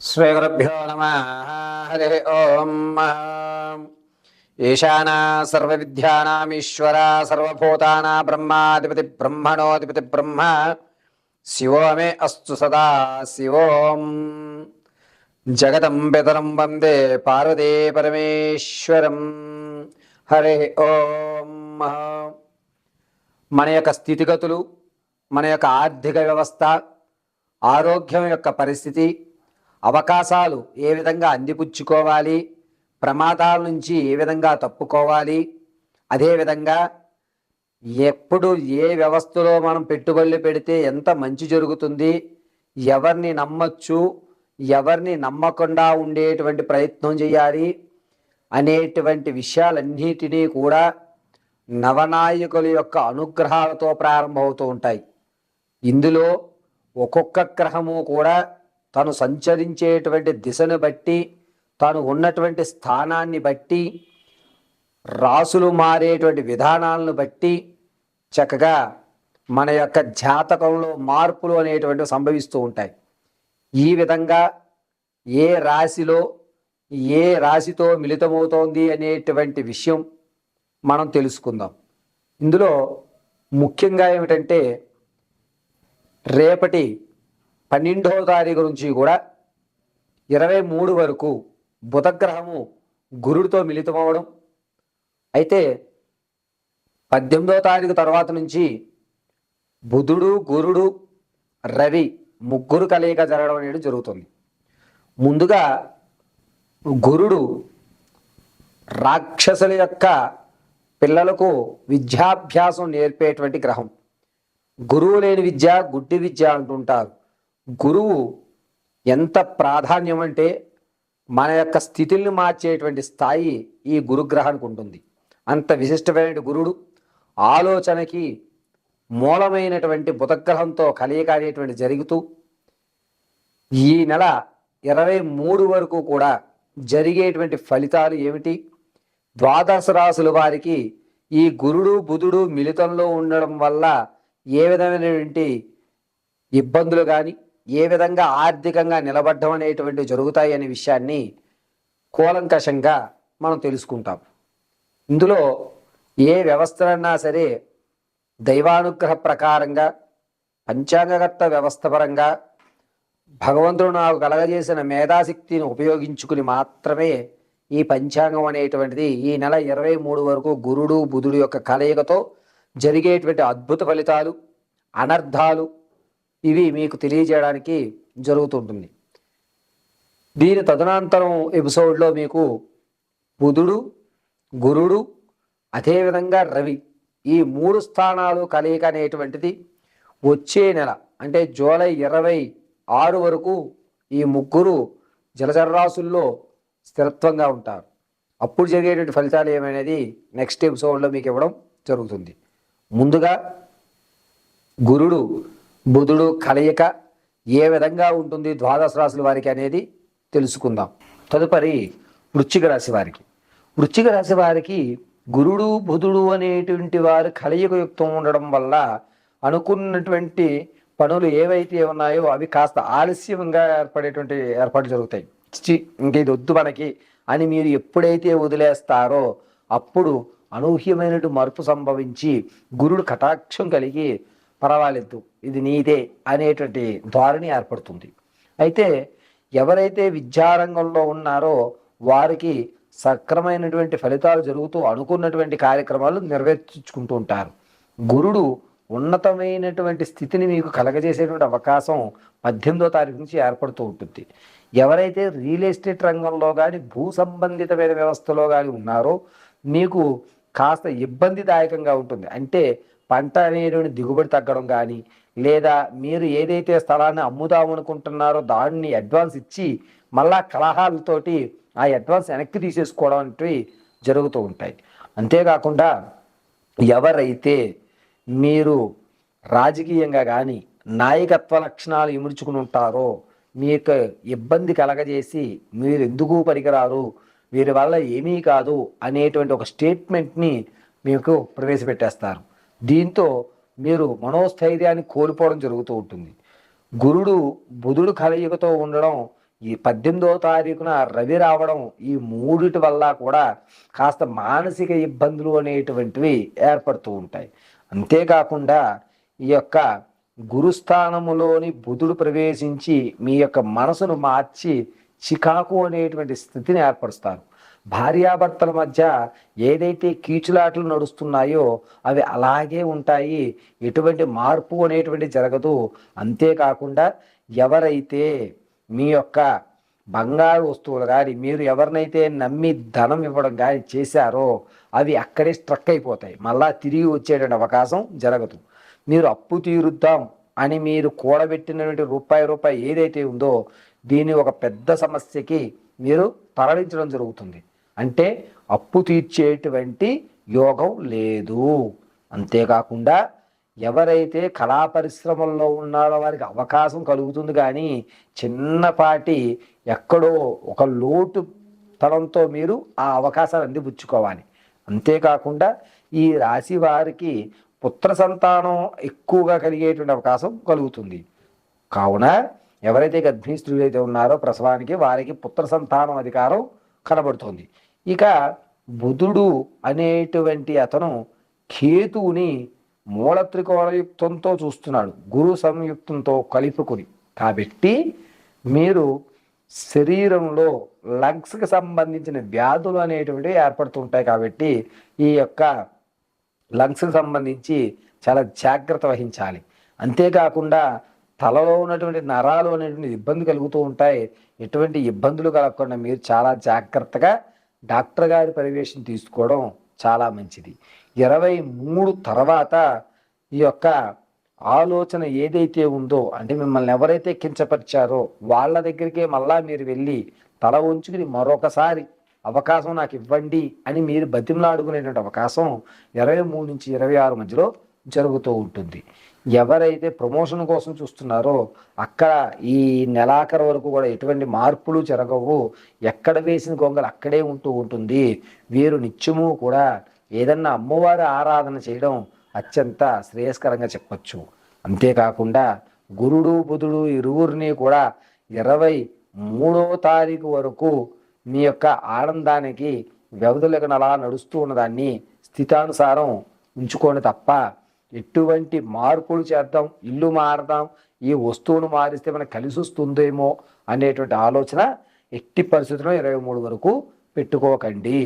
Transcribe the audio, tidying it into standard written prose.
శ్రీగురుభ్యో నమ. హరి ఓం. ఈశానా సర్వవిద్యానామీశ్వర సర్వభూతానా బ్రహ్మాధిపతి బ్రహ్మణోధిపతి బ్రహ్మ శివో మే అస్తు సదా శివోం. జగతం పితరం వందే పార్వతీ పరమేశ్వరం. హరి ఓం. మన యొక్క స్థితిగతులు, మన యొక్క ఆర్థిక వ్యవస్థ, ఆరోగ్యం యొక్క పరిస్థితి, అవకాశాలు ఏ విధంగా అందిపుచ్చుకోవాలి, ప్రమాదాల నుంచి ఏ విధంగా తప్పుకోవాలి, అదేవిధంగా ఎప్పుడు ఏ వ్యవస్థలో మనం పెట్టుబడులు పెడితే ఎంత మంచి జరుగుతుంది, ఎవరిని నమ్మచ్చు, ఎవరిని నమ్మకుండా ఉండేటువంటి ప్రయత్నం చేయాలి అనేటువంటి విషయాలన్నిటినీ కూడా నవనాయకుల యొక్క అనుగ్రహాలతో ప్రారంభమవుతూ ఉంటాయి. ఇందులో ఒక్కొక్క గ్రహము కూడా తను సంచరించేటువంటి దిశను బట్టి, తాను ఉన్నటువంటి స్థానాన్ని బట్టి, రాసులు మారేటువంటి విధానాలను బట్టి చక్కగా మన యొక్క జాతకంలో మార్పులు అనేటువంటివి సంభవిస్తూ ఉంటాయి. ఈ విధంగా ఏ రాశిలో ఏ రాశితో మిళితమవుతోంది అనేటువంటి విషయం మనం తెలుసుకుందాం. ఇందులో ముఖ్యంగా ఏమిటంటే రేపటి 12వ తారీఖు నుంచి కూడా 23 వరకు బుధగ్రహము గురుడితో మిళితమవడం, అయితే 18వ తారీఖు తర్వాత నుంచి బుధుడు, గురుడు, రవి ముగ్గురు కలయిక జరగడం అనేది జరుగుతుంది. ముందుగా గురుడు రాక్షసుల యొక్క పిల్లలకు విద్యాభ్యాసం నేర్పేటువంటి గ్రహం. గురువు లేని విద్య గుడ్డి విద్య అంటుంటారు. గురువు ఎంత ప్రాధాన్యం అంటే మన యొక్క స్థితిని మార్చేటువంటి స్థాయి ఈ గురుగ్రహానికి ఉంటుంది. అంత విశిష్టమైన గురుడు ఆలోచనకి మూలమైనటువంటి బుధగ్రహంతో కలయిక అనేటువంటి జరుగుతూ ఈ నెల 23 వరకు కూడా జరిగేటువంటి ఫలితాలు ఏమిటి, ద్వాదశ రాశుల వారికి ఈ గురుడు బుధుడు మిళితంలో ఉండడం వల్ల ఏ విధమైనటువంటి ఇబ్బందులు కానీ, ఏ విధంగా ఆర్థికంగా నిలబడ్డం అనేటువంటివి జరుగుతాయి అనే విషయాన్ని కూలంకషంగా మనం తెలుసుకుంటాం. ఇందులో ఏ వ్యవస్థలన్నా సరే దైవానుగ్రహ ప్రకారంగా, పంచాంగకర్త వ్యవస్థ పరంగా భగవంతుడు నాకు కలగజేసిన మేధాశక్తిని ఉపయోగించుకుని మాత్రమే ఈ పంచాంగం అనేటువంటిది ఈ నెల 23 వరకు గురుడు బుధుడు యొక్క కలయికతో జరిగేటువంటి అద్భుత ఫలితాలు, అనర్థాలు ఇవి మీకు తెలియజేయడానికి జరుగుతుంటుంది. దీని తదనంతరం ఎపిసోడ్లో మీకు బుధుడు, గురుడు, అదేవిధంగా రవి ఈ 3 స్థానాలు కలయిక అనేటువంటిది వచ్చే నెల అంటే జూలై 26 వరకు ఈ ముగ్గురు జలచరరాశుల్లో స్థిరత్వంగా ఉంటారు. అప్పుడు జరిగేటువంటి ఫలితాలు ఏమనేది నెక్స్ట్ ఎపిసోడ్లో మీకు ఇవ్వడం జరుగుతుంది. ముందుగా గురుడు బుధుడు కలయిక ఏ విధంగా ఉంటుంది ద్వాదశ రాశుల వారికి అనేది తెలుసుకుందాం. తదుపరి వృశ్చిక రాశి వారికి. వృశ్చిక రాశి వారికి గురుడు బుధుడు అనేటువంటి వారు కలయిక యుక్తం ఉండడం వల్ల అనుకున్నటువంటి పనులు ఏవైతే ఉన్నాయో అవి కాస్త ఆలస్యంగా ఏర్పడేటువంటి ఏర్పాట్లు జరుగుతాయి. ఇంక ఇది వద్దు మనకి అని మీరు ఎప్పుడైతే వదిలేస్తారో అప్పుడు అనూహ్యమైనటు మార్పు సంభవించి గురుడు కటాక్షం కలిగి పర్వాలేదు ఇది నీదే అనేటువంటి ధోరణి ఏర్పడుతుంది. అయితే ఎవరైతే విద్యారంగంలో ఉన్నారో వారికి సక్రమైనటువంటి ఫలితాలు జరుగుతూ అనుకున్నటువంటి కార్యక్రమాలు నెరవేర్చుకుంటూ ఉంటారు. గురుడు ఉన్నతమైనటువంటి స్థితిని మీకు కలగజేసేటువంటి అవకాశం 18వ తారీఖు నుంచి ఏర్పడుతూ ఉంటుంది. ఎవరైతే రియల్ ఎస్టేట్ రంగంలో కానీ భూ సంబంధితమైన వ్యవస్థలో కానీ ఉన్నారో మీకు కాస్త ఇబ్బందిదాయకంగా ఉంటుంది. అంటే పంట అనేటువంటి దిగుబడి తగ్గడం కానీ, లేదా మీరు ఏదైతే స్థలాన్ని అమ్ముదామనుకుంటున్నారో దాన్ని అడ్వాన్స్ ఇచ్చి మళ్ళా కలహాలతోటి ఆ అడ్వాన్స్ వెనక్కి తీసేసుకోవడం అనేవి జరుగుతూ ఉంటాయి. అంతేకాకుండా ఎవరైతే మీరు రాజకీయంగా కానీ నాయకత్వ లక్షణాలు ఇముడ్చుకుని ఉంటారో మీకు ఇబ్బంది కలగజేసి మీరు ఎందుకు పనికిరారు, వీరి వల్ల ఏమీ కాదు అనేటువంటి ఒక స్టేట్మెంట్ని మీకు ప్రవేశపెట్టేస్తారు. దీంతో మీరు మనోస్థైర్యాన్ని కోల్పోవడం జరుగుతూ ఉంటుంది. గురుడు బుధుడు కలయికతో ఉండడం ఈ 18వ తారీఖున రవి రావడం, ఈ మూడిటి వల్ల కూడా కాస్త మానసిక ఇబ్బందులు అనేటువంటివి ఏర్పడుతూ ఉంటాయి. అంతేకాకుండా ఈ యొక్క గురుస్థానములోని బుధుడు ప్రవేశించి మీ యొక్క మనసును మార్చి చికాకు అనేటువంటి స్థితిని ఏర్పరుస్తారు. భార్యాభర్తల మధ్య ఏదైతే కీచులాటలు నడుస్తున్నాయో అవి అలాగే ఉంటాయి, ఎటువంటి మార్పు అనేటువంటి జరగదు. అంతేకాకుండా ఎవరైతే మీ యొక్క బంగారు వస్తువులు కానీ, మీరు ఎవరినైతే నమ్మి ధనం ఇవ్వడం కానీ చేశారో అవి అక్కడే స్ట్రక్ అయిపోతాయి, మళ్ళా తిరిగి వచ్చేటువంటి అవకాశం జరగదు. మీరు అప్పు తీరుద్దాం అని మీరు కూడబెట్టినటువంటి రూపాయి ఏదైతే ఉందో దీన్ని ఒక పెద్ద సమస్యకి మీరు తరలించడం జరుగుతుంది. అంటే అప్పు తీర్చేటువంటి యోగం లేదు. అంతేకాకుండా ఎవరైతే కళా పరిశ్రమల్లో ఉన్నారో వారికి అవకాశం కలుగుతుంది, కానీ చిన్నపాటి ఎక్కడో ఒక లోటు తనంతో మీరు ఆ అవకాశాన్ని అందిపుచ్చుకోవాలి. అంతేకాకుండా ఈ రాశి వారికి పుత్ర సంతానం ఎక్కువగా కలిగేటువంటి అవకాశం కలుగుతుంది. కావున ఎవరైతే గర్భిణీ స్త్రీలు అయితే ఉన్నారో ప్రసవానికి వారికి పుత్ర సంతానం అధికారం కనబడుతుంది. ఇక బుధుడు అనేటువంటి అతను కేతువుని మూల త్రికోణయుక్తంతో చూస్తున్నాడు, గురు సంయుక్తంతో కలుపుకుని. కాబట్టి మీరు శరీరంలో లంగ్స్కి సంబంధించిన వ్యాధులు అనేటువంటివి ఏర్పడుతుంటాయి. కాబట్టి ఈ యొక్క లంగ్స్కి సంబంధించి చాలా జాగ్రత్త వహించాలి. అంతేకాకుండా తలలో ఉన్నటువంటి నరాలు అనేటువంటి ఇబ్బంది కలుగుతూ ఉంటాయి. ఎటువంటి ఇబ్బందులు కలగకుండా మీరు చాలా జాగ్రత్తగా డాక్టర్ గారి పర్యవేక్షణ తీసుకోవడం చాలా మంచిది. 23 తర్వాత ఈ యొక్క ఆలోచన ఏదైతే ఉందో, అంటే మిమ్మల్ని ఎవరైతే కించపరిచారో వాళ్ళ దగ్గరికే మళ్ళా మీరు వెళ్ళి తల ఉంచుకుని మరొకసారి అవకాశం నాకు ఇవ్వండి అని మీరు బతిమలాడుకునేటువంటి అవకాశం 23 నుంచి 26 మధ్యలో జరుగుతూ ఉంటుంది. ఎవరైతే ప్రమోషన్ కోసం చూస్తున్నారో అక్కడ ఈ నెలాఖరు వరకు కూడా ఎటువంటి మార్పులు జరగవు, ఎక్కడ వేసిన గొంగలు అక్కడే ఉంటూ ఉంటుంది. వీరు నిత్యము కూడా ఏదన్నా అమ్మవారి ఆరాధన చేయడం అత్యంత శ్రేయస్కరంగా చెప్పచ్చు. అంతేకాకుండా గురుడు బుధుడు ఇరువురిని కూడా 23వ తారీఖు వరకు మీ యొక్క ఆనందానికి వ్యవధులకు అలా నడుస్తూ ఉన్నదాన్ని స్థితానుసారం ఉంచుకోండి తప్ప ఎటువంటి మార్పులు చేద్దాం, ఇల్లు మారదాం, ఈ వస్తువును మారిస్తే మనకు కలిసి వస్తుందేమో అనేటువంటి ఆలోచన ఎట్టి పరిస్థితుల్లో 23 వరకు పెట్టుకోకండి.